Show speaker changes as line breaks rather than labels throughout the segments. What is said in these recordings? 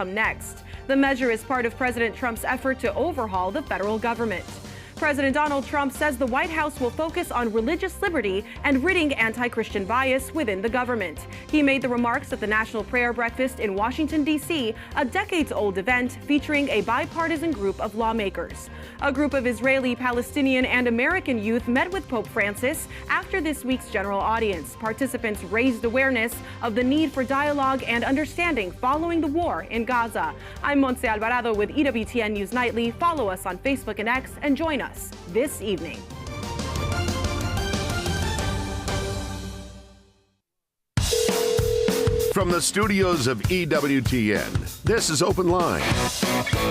Next, the measure is part of President Trump's effort to overhaul the federal government. President Donald Trump says the White House will focus on religious liberty and ridding anti-Christian bias within the government. He made the remarks at the National Prayer Breakfast in Washington, D.C., a decades-old event featuring a bipartisan group of lawmakers. A group of Israeli, Palestinian, and American youth met with Pope Francis after this week's general audience. Participants raised awareness of the need for dialogue and understanding following the war in Gaza. I'm Montse Alvarado with EWTN News Nightly. Follow us on Facebook and X and join us this evening.
From the studios of EWTN, this is Open Line.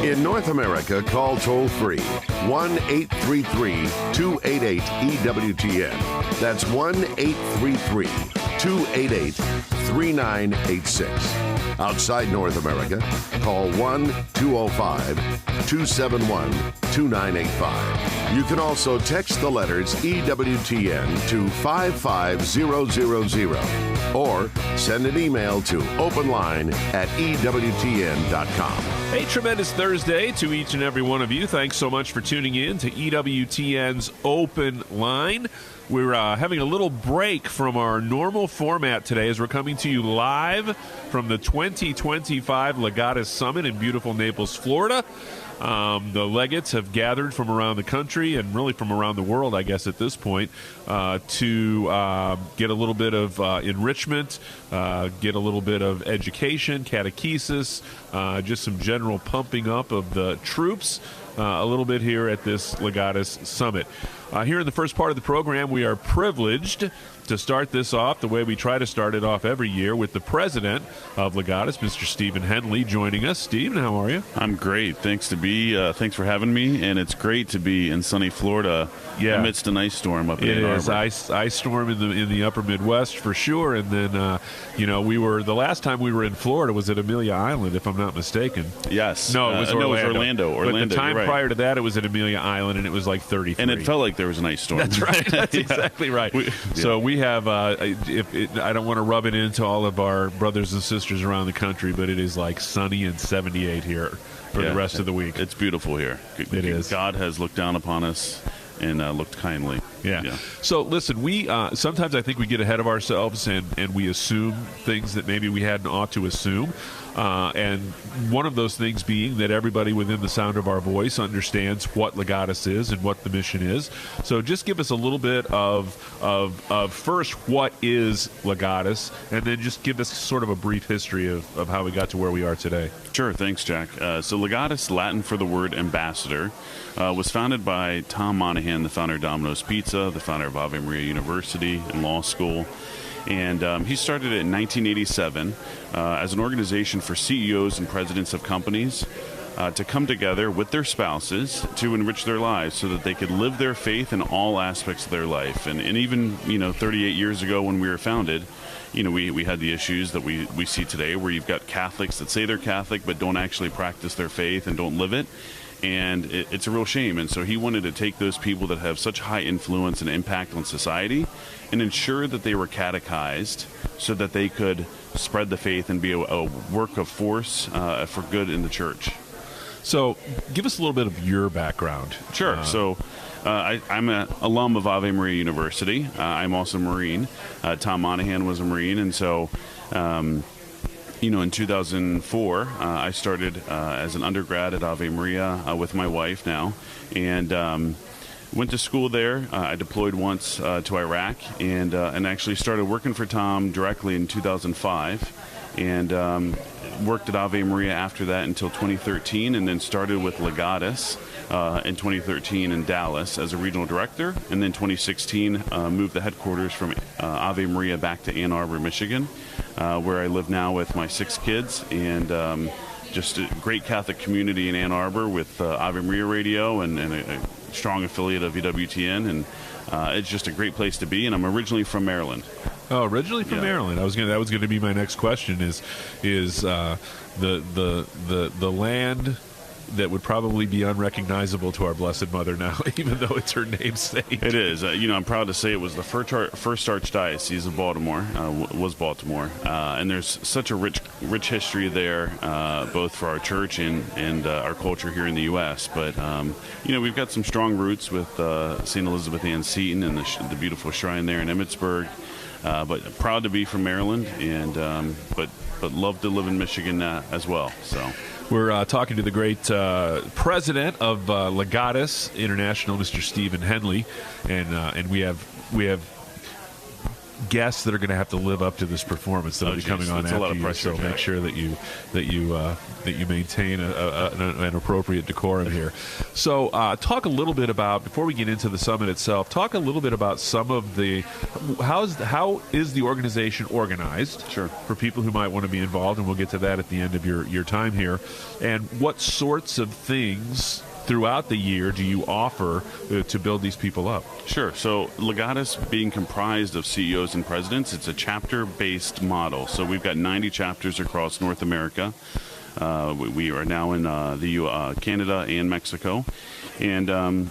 In North America, call toll-free 1-833-288-EWTN. That's 1-833-288-3986. Outside North America, call 1-205-271-2985. You can also text the letters EWTN to 55000 or send an email to openline@EWTN.com.
A tremendous Thursday to each and every one of you. Thanks so much for tuning in to EWTN's Open Line. We're having a little break from our normal format today as we're coming to you live from the 2025 Legatus Summit in beautiful Naples, Florida. The legates have gathered from around the country and really from around the world, I guess, at this point, to get a little bit of enrichment, get a little bit of education, catechesis, just some general pumping up of the troops, a little bit here at this Legatus Summit. Here in the first part of the program, we are privileged to start this off the way we try to start it off every year with the president of Legatus, Mr. Stephen Henley, joining us. Stephen, how are you?
I'm great. Thanks for having me, and it's great to be in sunny Florida amidst an ice storm up in Ann Arbor.
It is ice storm in the upper Midwest for sure, and then the last time we were in Florida was at Amelia Island, if I'm not mistaken.
Yes.
No, it was Orlando.
Orlando.
But the time
right.
prior to that, it was at Amelia Island, and it was like 33.
And it felt like there was an ice storm.
That's right. That's exactly right. So we have, I don't want to rub it into all of our brothers and sisters around the country, but it is like sunny and 78 here for the rest of the week.
It's beautiful here.
It is.
God has looked down upon us and looked kindly.
Yeah. So listen, we sometimes I think we get ahead of ourselves and we assume things that maybe we hadn't ought to assume. And one of those things being that everybody within the sound of our voice understands what Legatus is and what the mission is. So just give us a little bit of first, what is Legatus, and then just give us sort of a brief history of how we got to where we are today.
Sure. Thanks, Jack. So Legatus, Latin for the word ambassador, was founded by Tom Monahan, the founder of Domino's Pizza, the founder of Ave Maria University and Law School. And he started it in 1987 as an organization for CEOs and presidents of companies to come together with their spouses to enrich their lives so that they could live their faith in all aspects of their life. And even, 38 years ago when we were founded, we had the issues that we see today where you've got Catholics that say they're Catholic but don't actually practice their faith and don't live it. And it's a real shame. And so he wanted to take those people that have such high influence and impact on society and ensure that they were catechized so that they could spread the faith and be a work of force for good in the church.
So give us a little bit of your background.
Sure. I'm an alum of Ave Maria University. I'm also a Marine. Tom Monahan was a Marine. And so... in 2004, I started as an undergrad at Ave Maria with my wife now, and went to school there. I deployed once to Iraq, and actually started working for Tom directly in 2005, and worked at Ave Maria after that until 2013, and then started with Legatus in 2013 in Dallas as a regional director, and then 2016 moved the headquarters from Ave Maria back to Ann Arbor, Michigan, where I live now with my 6 kids, and just a great Catholic community in Ann Arbor with Ave Maria Radio and a strong affiliate of EWTN, and it's just a great place to be. And I'm originally from Maryland.
Oh, originally from Maryland. That was going to be my next question. Is the land that would probably be unrecognizable to our Blessed Mother now, even though it's her namesake.
It is. I'm proud to say it was the first archdiocese of Baltimore, was Baltimore. And there's such a rich history there, both for our church and our culture here in the U.S. But, we've got some strong roots with St. Elizabeth Ann Seton and the beautiful shrine there in Emmitsburg. But proud to be from Maryland, and but love to live in Michigan as well. So
we're talking to the great president of Legatus International, Mr. Stephen Henley, and we have guests that are going to have to live up to this performance that'll be coming on after you. So make sure that you maintain an appropriate decorum here. So talk a little bit about, before we get into the summit itself, talk a little bit about some of the how is the organization organized?
Sure.
For people who might want to be involved, and we'll get to that at the end of your time here, and what sorts of things throughout the year do you offer to build these people up?
Sure. So Legatus, being comprised of CEOs and presidents, it's a chapter-based model. So we've got 90 chapters across North America. We are now in Canada and Mexico. And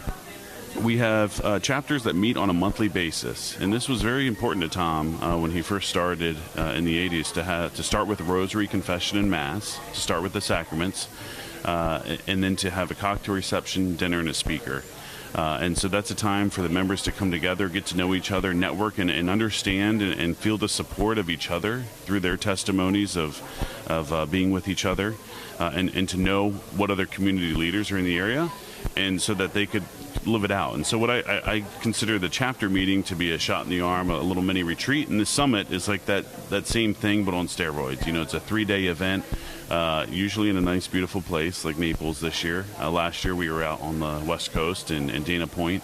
we have chapters that meet on a monthly basis. And this was very important to Tom when he first started in the 80s to start with Rosary, Confession, and Mass, to start with the sacraments. And then to have a cocktail reception, dinner, and a speaker. And so that's a time for the members to come together, get to know each other, network, and understand and feel the support of each other through their testimonies of being with each other, and to know what other community leaders are in the area, and so that they could live it out. And so what I consider the chapter meeting to be a shot in the arm, a little mini retreat, and the summit is like that same thing but on steroids. It's a 3-day event, usually in a nice, beautiful place like Naples this year. Last year we were out on the West Coast in Dana Point.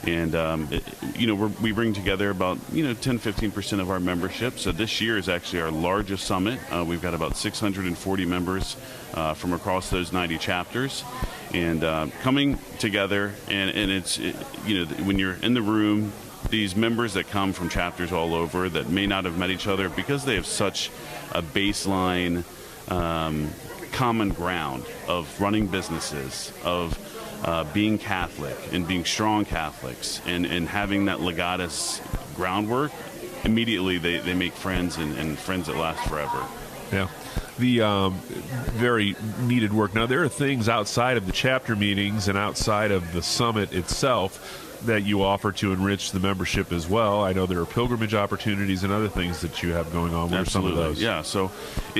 And, we bring together about, 10-15% of our membership. So this year is actually our largest summit. We've got about 640 members from across those 90 chapters. And coming together, and it's, when you're in the room, these members that come from chapters all over that may not have met each other, because they have such a baseline common ground of running businesses, of being Catholic and being strong Catholics, and having that Legatus groundwork, immediately they make friends and friends that last forever.
Yeah. The very needed work. Now, there are things outside of the chapter meetings and outside of the summit itself that you offer to enrich the membership as well. I know there are pilgrimage opportunities and other things that you have going on. What
Absolutely.
are some of those?
Yeah, so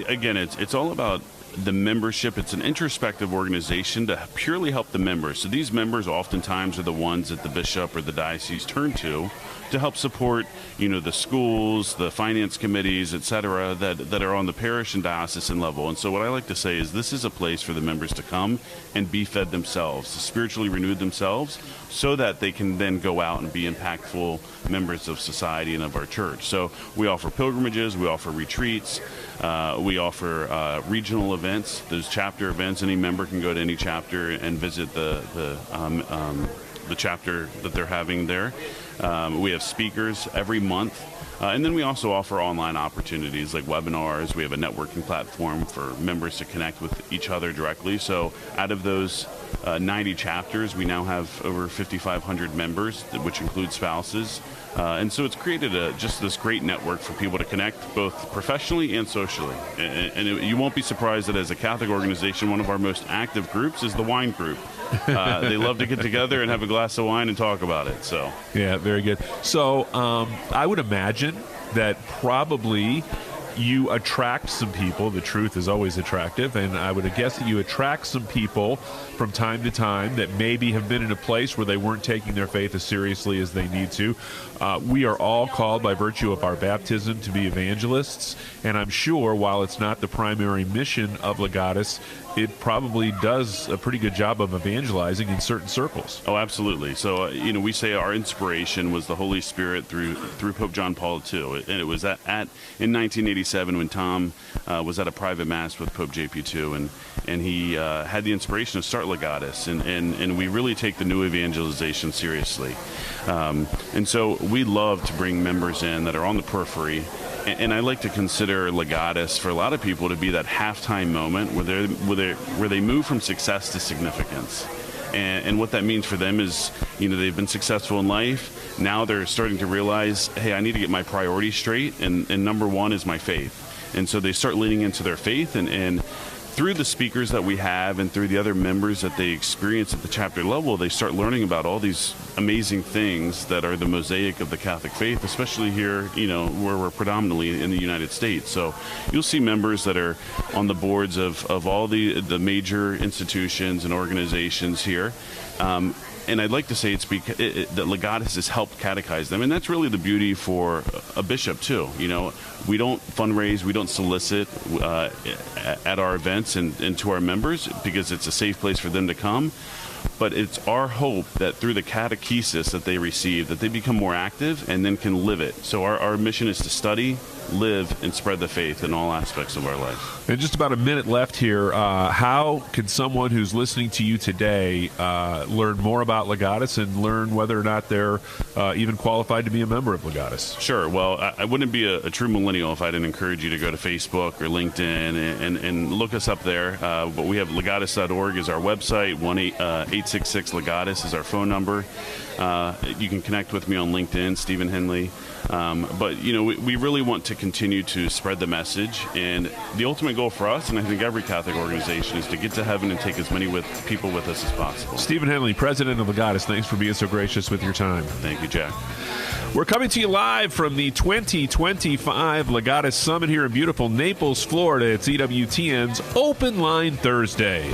again, it's all about the membership. It's an introspective organization to purely help the members. So these members oftentimes are the ones that the bishop or the diocese turn to help support, the schools, the finance committees, et cetera, that are on the parish and diocesan level. And so what I like to say is this is a place for the members to come and be fed themselves, to spiritually renew themselves, so that they can then go out and be impactful members of society and of our church. So we offer pilgrimages, we offer retreats, we offer regional events, those chapter events. Any member can go to any chapter and visit the chapter that they're having there. We have speakers every month. And then we also offer online opportunities like webinars. We have a networking platform for members to connect with each other directly. So out of those 90 chapters, we now have over 5,500 members, which includes spouses. And so it's created just this great network for people to connect both professionally and socially. And you won't be surprised that as a Catholic organization, one of our most active groups is the wine group. They love to get together and have a glass of wine and talk about it. So
yeah, very good. So I would imagine that probably you attract some people. The truth is always attractive, and I would guess that you attract some people from time to time that maybe have been in a place where they weren't taking their faith as seriously as they need to. We are all called by virtue of our baptism to be evangelists, and I'm sure while it's not the primary mission of Legatus, it probably does a pretty good job of evangelizing in certain circles.
Oh, absolutely. So, we say our inspiration was the Holy Spirit through Pope John Paul II. And it was in 1987 when Tom was at a private mass with Pope JP2, and he had the inspiration to start Legatus. And we really take the new evangelization seriously. And so we love to bring members in that are on the periphery And I like to consider Legatus for a lot of people to be that halftime moment where they move from success to significance. And what that means for them is, they've been successful in life. Now they're starting to realize, hey, I need to get my priorities straight, and number one is my faith. And so they start leaning into their faith, and through the speakers that we have and through the other members that they experience at the chapter level, they start learning about all these amazing things that are the mosaic of the Catholic faith, especially here, where we're predominantly in the United States. So you'll see members that are on the boards of all the major institutions and organizations here. And I'd like to say that Legatus has helped catechize them. And that's really the beauty for a bishop, too. We don't fundraise, we don't solicit at our events and to our members because it's a safe place for them to come. But it's our hope that through the catechesis that they receive, that they become more active and then can live it. So our mission is to study, live, and spread the faith in all aspects of our life.
And just about a minute left here. How can someone who's listening to you today learn more about Legatus and learn whether or not they're even qualified to be a member of Legatus?
Sure. Well, I wouldn't be a true millennial if I didn't encourage you to go to Facebook or LinkedIn and look us up there. But we have legatus.org is our website. 1-866-LEGATUS is our phone number. You can connect with me on LinkedIn, Stephen Henley. But, we really want to continue to spread the message. And the ultimate goal for us, and I think every Catholic organization, is to get to heaven and take as many people with us as possible.
Stephen Henley, president of Legatus, thanks for being so gracious with your time.
Thank you, Jack.
We're coming to you live from the 2025 Legatus Summit here in beautiful Naples, Florida. It's EWTN's Open Line Thursday.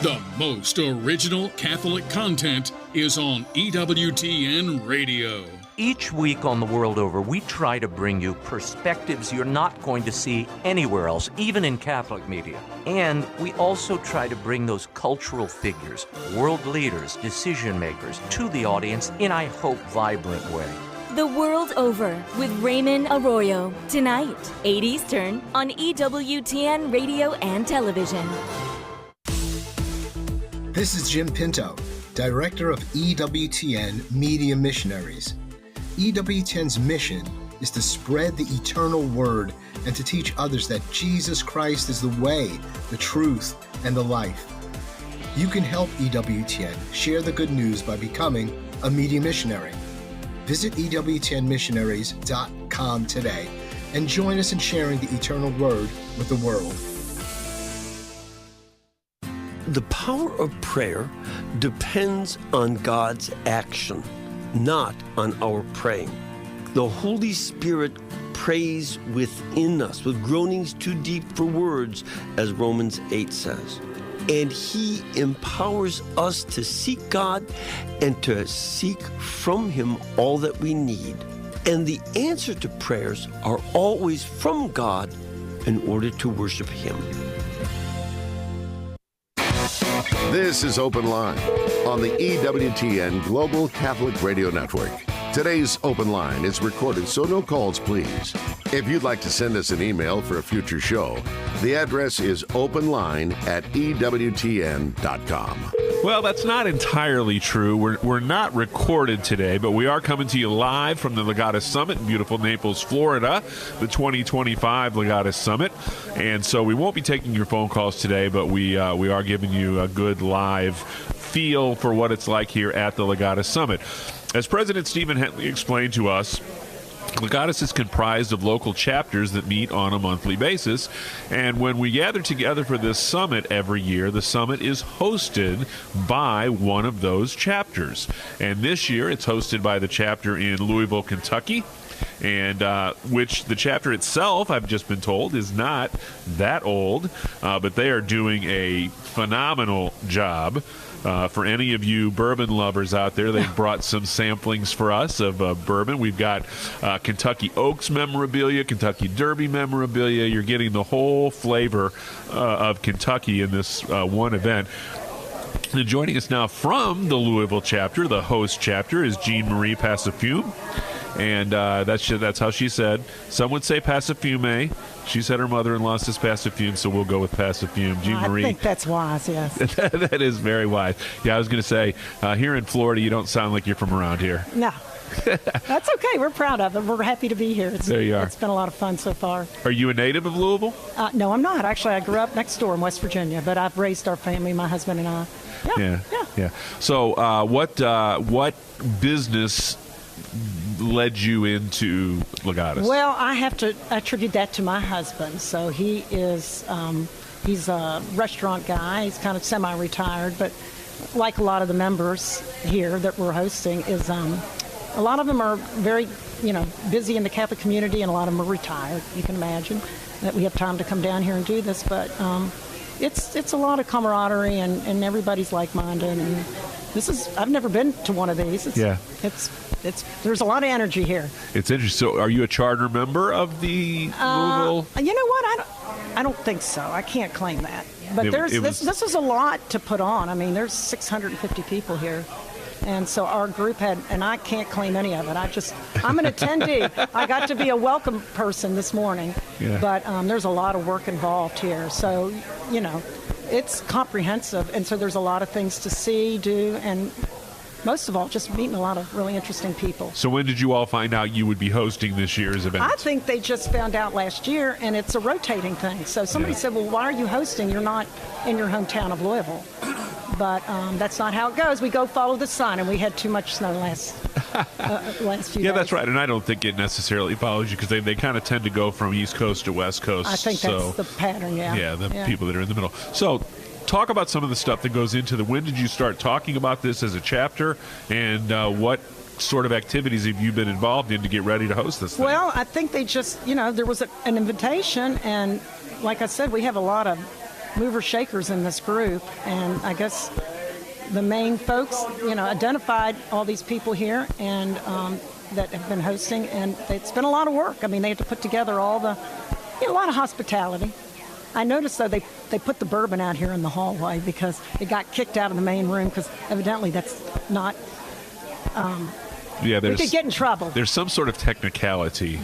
The most original Catholic content is on EWTN Radio.
Each week on the world over, we try to bring you perspectives you're not going to see anywhere else, even in Catholic media. And we also try to bring those cultural figures, world leaders, decision makers, to the audience in, I hope, vibrant way.
The World Over with Raymond Arroyo. Tonight, 8 Eastern on EWTN Radio and Television.
This is Jim Pinto, Director of EWTN Media Missionaries. EWTN's mission is to spread the eternal word and to teach others that Jesus Christ is the way, the truth, and the life. You can help EWTN share the good news by becoming a media missionary. Visit EWTNmissionaries.com today and join us in sharing the eternal word with the world.
The power of prayer depends on God's action, not on our praying. The Holy Spirit prays within us with groanings too deep for words, as Romans 8 says. And He empowers us to seek God and to seek from Him all that we need. And the answer to prayers are always from God in order to worship Him.
This is Open Line on the EWTN Global Catholic Radio Network. Today's Open Line is recorded, so no calls, please. If you'd like to send us an email for a future show, the address is openline@ewtn.com.
Well, that's not entirely true. We're not recorded today, but we are coming to you live from the Legatus Summit in beautiful Naples, Florida, the 2025 Legatus Summit. And so we won't be taking your phone calls today, but we are giving you a good live feel for what it's like here at the Legatus Summit. As President Stephen Henley explained to us, Legatus is comprised of local chapters that meet on a monthly basis, and when we gather together for this summit every year, the summit is hosted by one of those chapters. And this year, it's hosted by the chapter in Louisville, Kentucky, and which the chapter itself, I've just been told, is not that old, but they are doing a phenomenal job. For any of you bourbon lovers out there, they've brought some samplings for us of bourbon. We've got Kentucky Oaks memorabilia, Kentucky Derby memorabilia. You're getting the whole flavor of Kentucky in this one event. And joining us now from the Louisville chapter, the host chapter, is Jean Marie Passafume. And that's how she said. Some would say Passafume. She said her mother-in-law says Passafume, so we'll go with Passafume. Jean Marie.
I think that's wise, yes.
That is very wise. Yeah, I was going to say, here in Florida, you don't sound like you're from around here.
No. That's okay. We're proud of it. We're happy to be here.
There you are.
It's been a lot of fun so far.
Are you a native of Louisville?
No, I'm not. Actually, I grew up next door in West Virginia, but I've raised our family, my husband and I. Yeah.
So what business led you into Legatus?
Well, I have to attribute that to my husband. So he is he's a restaurant guy. He's kind of semi-retired, but like a lot of the members here that we're hosting is a lot of them are very, busy in the Catholic community, and a lot of them are retired. You can imagine that we have time to come down here and do this, but it's a lot of camaraderie, and everybody's like-minded. And I've never been to one of these. There's a lot of energy here.
It's interesting. So, are you a charter member of the Louisville?
You know what? I don't think so. I can't claim that. But this is a lot to put on. I mean, there's 650 people here. And so our group had, and I can't claim any of it. I'm an attendee. I got to be a welcome person this morning. Yeah. But there's a lot of work involved here. So, it's comprehensive. And so there's a lot of things to see, do, and most of all, just meeting a lot of really interesting people.
So when did you all find out you would be hosting this year's event?
I think they just found out last year, and it's a rotating thing. So somebody said, well, why are you hosting? You're not in your hometown of Louisville. But that's not how it goes. We go follow the sun, and we had too much snow last few days.
Yeah, that's right. And I don't think it necessarily follows you, because they kind of tend to go from East Coast to West Coast.
I think that's the pattern, yeah.
Yeah, the people that are in the middle. So talk about some of the stuff that goes into when did you start talking about this as a chapter, and what sort of activities have you been involved in to get ready to host this thing?
Well, I think they just, there was an invitation, and like I said, we have a lot of mover shakers in this group, and I guess the main folks, identified all these people here and that have been hosting, and it's been a lot of work. I mean, they had to put together all a lot of hospitality. I noticed, though, they put the bourbon out here in the hallway because it got kicked out of the main room, because evidently that's not... we could get in trouble.
There's some sort of technicality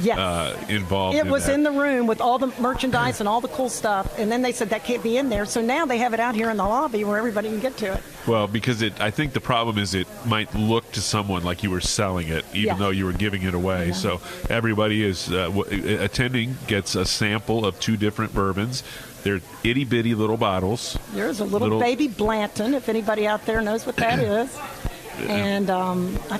involved.
It was in the room with all the merchandise and all the cool stuff, and then they said that can't be in there. So now they have it out here in the lobby where everybody can get to it.
Well, because I think the problem is it might look to someone like you were selling it, even though you were giving it away. Yeah. So everybody is attending gets a sample of 2 different bourbons. They're itty-bitty little bottles.
There's a little baby Blanton, if anybody out there knows what that is. And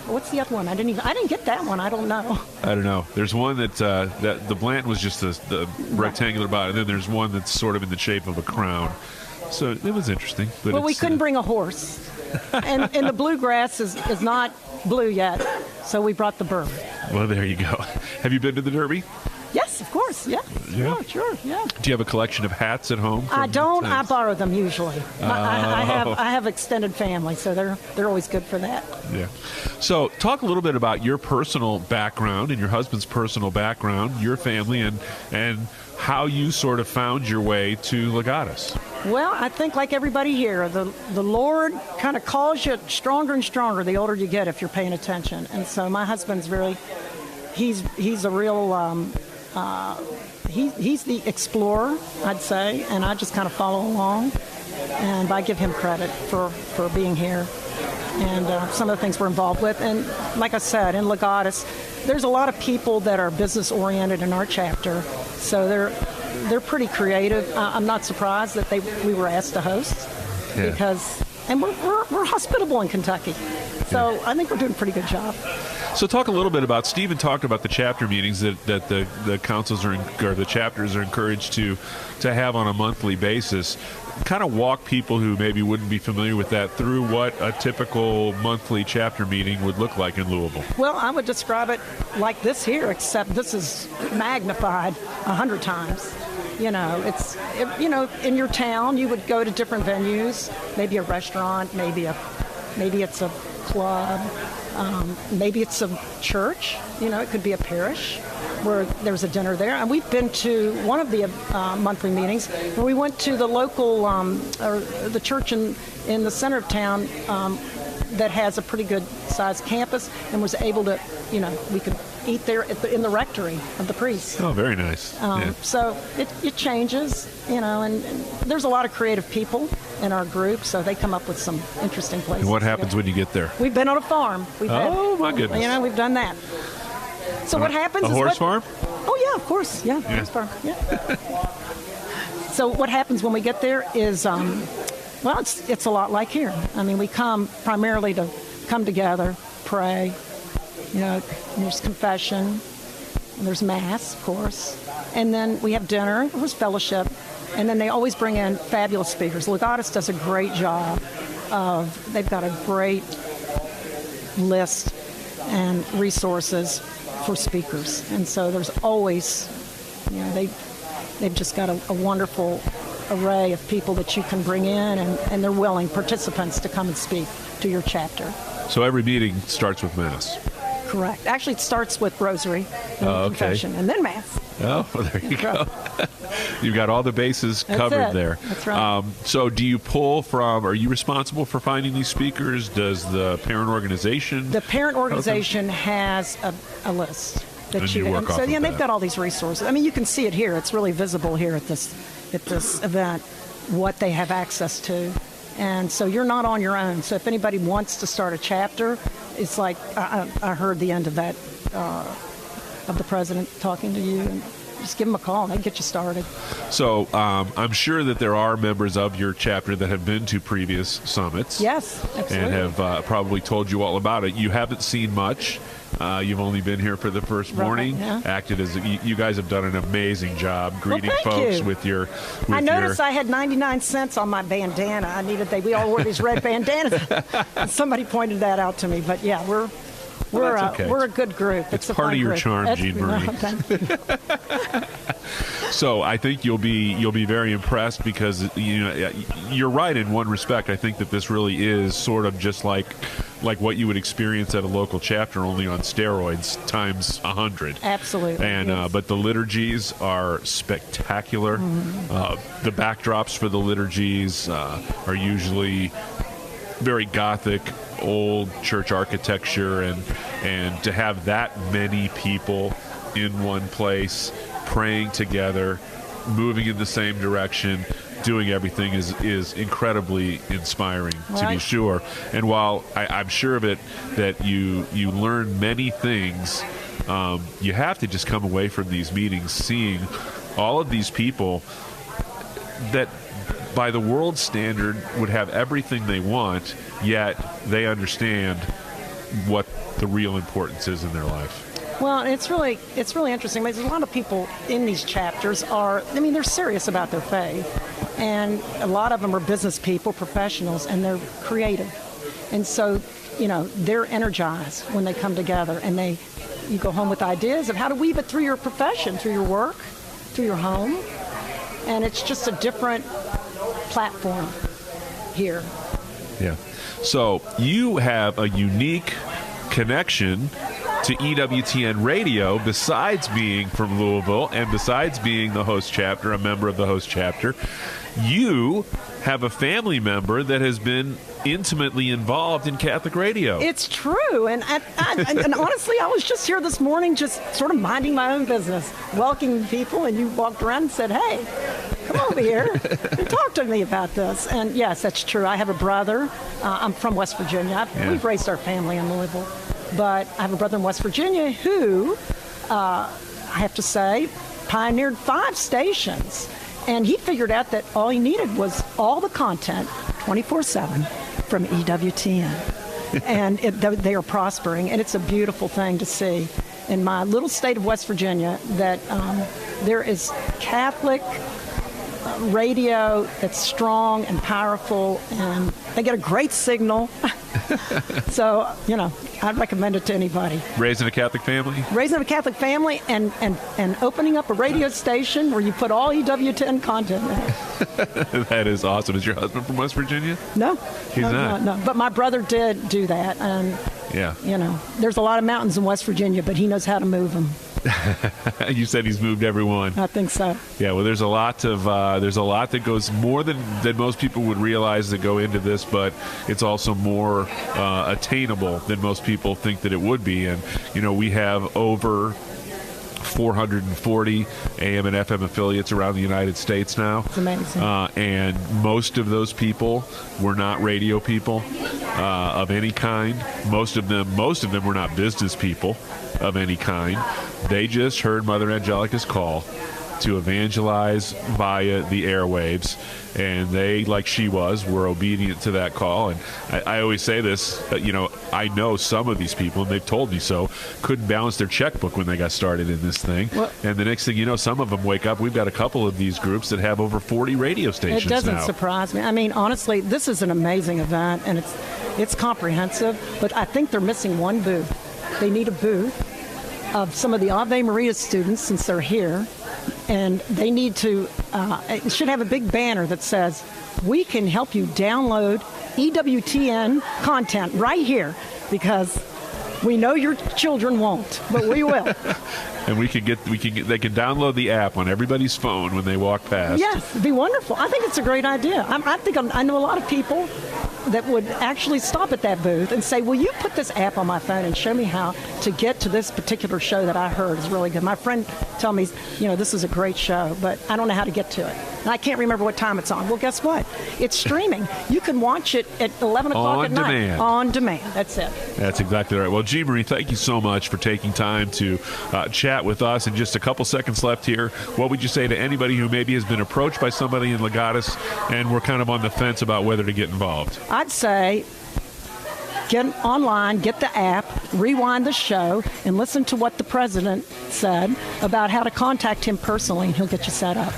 what's the other one? I didn't get that one. I don't know. There's one that the Blanton was just the rectangular bottle, and then there's one that's sort of in the shape of a crown. So it was interesting. But we couldn't bring a horse, and the bluegrass is not blue yet, so we brought the bourbon.
Well, there you go. Have you been to the Derby?
Yes, of course. Yeah. Sure. Yeah.
Do you have a collection of hats at home?
I don't. I borrow them usually. I have extended family, so they're always good for that.
Yeah. So talk a little bit about your personal background and your husband's personal background, your family, and how you sort of found your way to Legatus.
Well, I think like everybody here, the Lord kind of calls you stronger and stronger the older you get if you're paying attention. And so my husband's he's a real. He's the explorer, I'd say, and I just kind of follow along, and I give him credit for being here and some of the things we're involved with. And like I said, in Legatus, there's a lot of people that are business oriented in our chapter, so they're pretty creative. I'm not surprised that we were asked to host because we're hospitable in Kentucky, so I think we're doing a pretty good job.
So talk a little bit about, Stephen talked about the chapter meetings that the councils or the chapters are encouraged to have on a monthly basis. Kind of walk people who maybe wouldn't be familiar with that through what a typical monthly chapter meeting would look like in Louisville.
Well, I would describe it like this here, except this is magnified 100 times. In your town, you would go to different venues, maybe a restaurant, maybe it's a club. Maybe it's a church, it could be a parish where there's a dinner there. And we've been to one of the monthly meetings where we went to the local, or the church in the center of town that has a pretty good sized campus and was able to, we could eat there in the rectory of the priests.
Oh, very nice.
So it changes, and there's a lot of creative people in our group, so they come up with some interesting places.
And what happens when you get there?
We've been on a farm.
My goodness.
We've done that. So what happens
is horse farm?
Oh, yeah, of course. Yeah, horse farm. Yeah. So what happens when we get there is, it's a lot like here. I mean, we come primarily to come together, pray. There's confession, and there's mass, of course, and then we have dinner. There's fellowship, and then they always bring in fabulous speakers. Legatus does a great job they've got a great list and resources for speakers, and so there's always, they've just got a wonderful array of people that you can bring in, and they're willing participants to come and speak to your chapter.
So every meeting starts with Mass.
Correct. Actually, it starts with rosary and confession, and then Mass.
Oh, well, there you go. You've got all the bases covered there.
That's right.
So do you pull from, are you responsible for finding these speakers? Does the parent organization?
The parent organization has a list that
you work off of
they've
that.
got all these resources. I mean, you can see it here. It's really visible here at this event, what they have access to. And so you're not on your own. So if anybody wants to start a chapter, it's like I heard the end of that, of the president talking to you, and just give them a call and they get you started.
So I'm sure that there are members of your chapter that have been to previous summits.
Yes, absolutely.
And have probably told you all about it. You haven't seen much. You've only been here for the first morning.
Yeah.
Acted as you guys have done an amazing job greeting folks with your.
I noticed I had 99 cents on my bandana. We all wore these red bandanas. And somebody pointed that out to me. But yeah, we're a good group.
It's part of your charm, Jean Marie. So I think you'll be very impressed because you're right in one respect. I think that this really is sort of just like what you would experience at a local chapter, only on steroids times 100.
Absolutely.
And
yes.
But the liturgies are spectacular.
Mm-hmm.
The backdrops for the liturgies are usually very Gothic, old church architecture, and to have that many people in one place, praying together, moving in the same direction, doing everything is incredibly inspiring, to be sure. And while I'm sure of it, that you learn many things, you have to just come away from these meetings seeing all of these people that by the world standard would have everything they want, yet they understand what the real importance is in their life.
Well, it's really interesting. There's a lot of people in these chapters they're serious about their faith, and a lot of them are business people, professionals, and they're creative. And so, they're energized when they come together, and you go home with ideas of how to weave it through your profession, through your work, through your home, and it's just a different platform here.
Yeah. So you have a unique connection to EWTN Radio, besides being from Louisville and besides being the host chapter, a member of the host chapter. You have a family member that has been intimately involved in Catholic radio.
It's true. And and honestly, I was just here this morning just sort of minding my own business, welcoming people, and you walked around and said, hey, come over here and talk to me about this. And yes, that's true. I have a brother. I'm from West Virginia. We've raised our family in Louisville. But I have a brother in West Virginia who, I have to say, pioneered 5 stations. And he figured out that all he needed was all the content 24/7 from EWTN. And they are prospering, and it's a beautiful thing to see in my little state of West Virginia that there is Catholic radio that's strong and powerful, and they get a great signal. So, I'd recommend it to anybody.
Raising a Catholic family?
Raising a Catholic family and opening up a radio station where you put all EWTN content in.
That is awesome. Is your husband from West Virginia?
No.
He's not.
No. But my brother did do that. And,
yeah.
There's a lot of mountains in West Virginia, but he knows how to move them.
You said he's moved everyone.
I think so.
Yeah, well, there's a lot that goes more than most people would realize that go into this, but it's also more attainable than most people think that it would be. And we have over 440 AM and FM affiliates around the United States now.
It's amazing.
And most of those people were not radio people of any kind. Most of them were not business people of any kind. They just heard Mother Angelica's call to evangelize via the airwaves, and they, like she was, were obedient to that call. And I always say this, I know some of these people, and they've told me so, couldn't balance their checkbook when they got started in this thing. Well, and the next thing you know, some of them wake up. We've got a couple of these groups that have over 40 radio stations now.
It doesn't surprise me. I mean, honestly, this is an amazing event, and it's comprehensive, but I think they're missing one booth. They need a booth of some of the Ave Maria students, since they're here. And they need to, it should have a big banner that says, we can help you download EWTN content right here, because we know your children won't, but we will.
And they can download the app on everybody's phone when they walk past.
Yes, it'd be wonderful. I think it's a great idea. I know a lot of people that would actually stop at that booth and say, will you put this app on my phone and show me how to get to this particular show that I heard is really good. My friend told me, this is a great show, but I don't know how to get to it. And I can't remember what time it's on. Well, guess what? It's streaming. You can watch it at 11 o'clock at night. On demand. That's it.
That's exactly right. Well, Jean Marie, thank you so much for taking time to chat with us. And just a couple seconds left here. What would you say to anybody who maybe has been approached by somebody in Legatus and we're kind of on the fence about whether to get involved?
I'd say get online, get the app, rewind the show, and listen to what the president said about how to contact him personally, and he'll get you set up.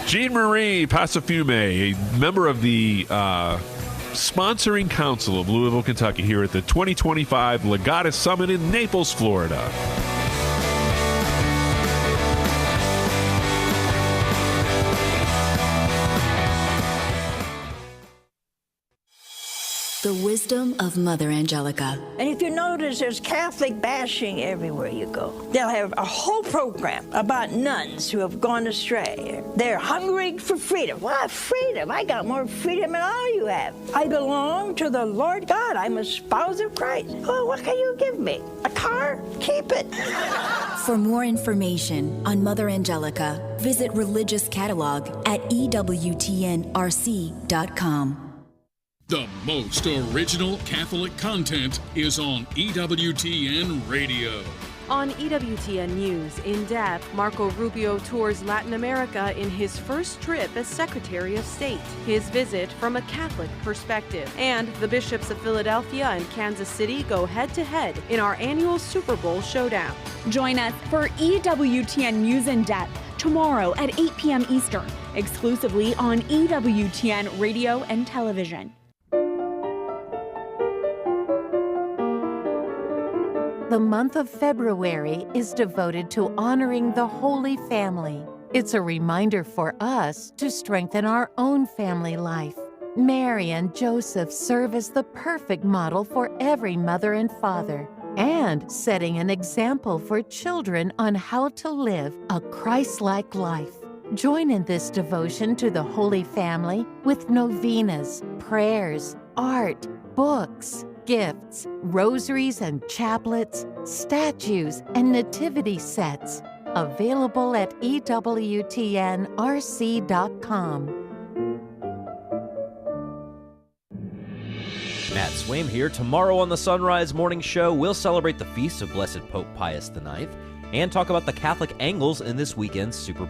Jean Marie Passafume, a member of the sponsoring council of Louisville, Kentucky, here at the 2025 Legatus Summit in Naples, Florida.
The wisdom of Mother Angelica.
And if you notice, there's Catholic bashing everywhere you go. They'll have a whole program about nuns who have gone astray. They're hungry for freedom. What freedom? I got more freedom than all you have. I belong to the Lord God. I'm a spouse of Christ. Oh, what can you give me? A car? Keep it.
For more information on Mother Angelica, visit Religious Catalog at EWTNRC.com.
The most original Catholic content is on EWTN Radio.
On EWTN News, in depth, Marco Rubio tours Latin America in his first trip as Secretary of State. His visit from a Catholic perspective. And the bishops of Philadelphia and Kansas City go head-to-head in our annual Super Bowl showdown.
Join us for EWTN News in Depth tomorrow at 8 p.m. Eastern, exclusively on EWTN Radio and Television.
The month of February is devoted to honoring the Holy Family. It's a reminder for us to strengthen our own family life. Mary and Joseph serve as the perfect model for every mother and father, and setting an example for children on how to live a Christ-like life. Join in this devotion to the Holy Family with novenas, prayers, art, books, gifts, rosaries and chaplets, statues, and nativity sets. Available at EWTNRC.com.
Matt Swaim here. Tomorrow on the Sunrise Morning Show, we'll celebrate the feast of Blessed Pope Pius IX and talk about the Catholic angles in this weekend's Super Bowl.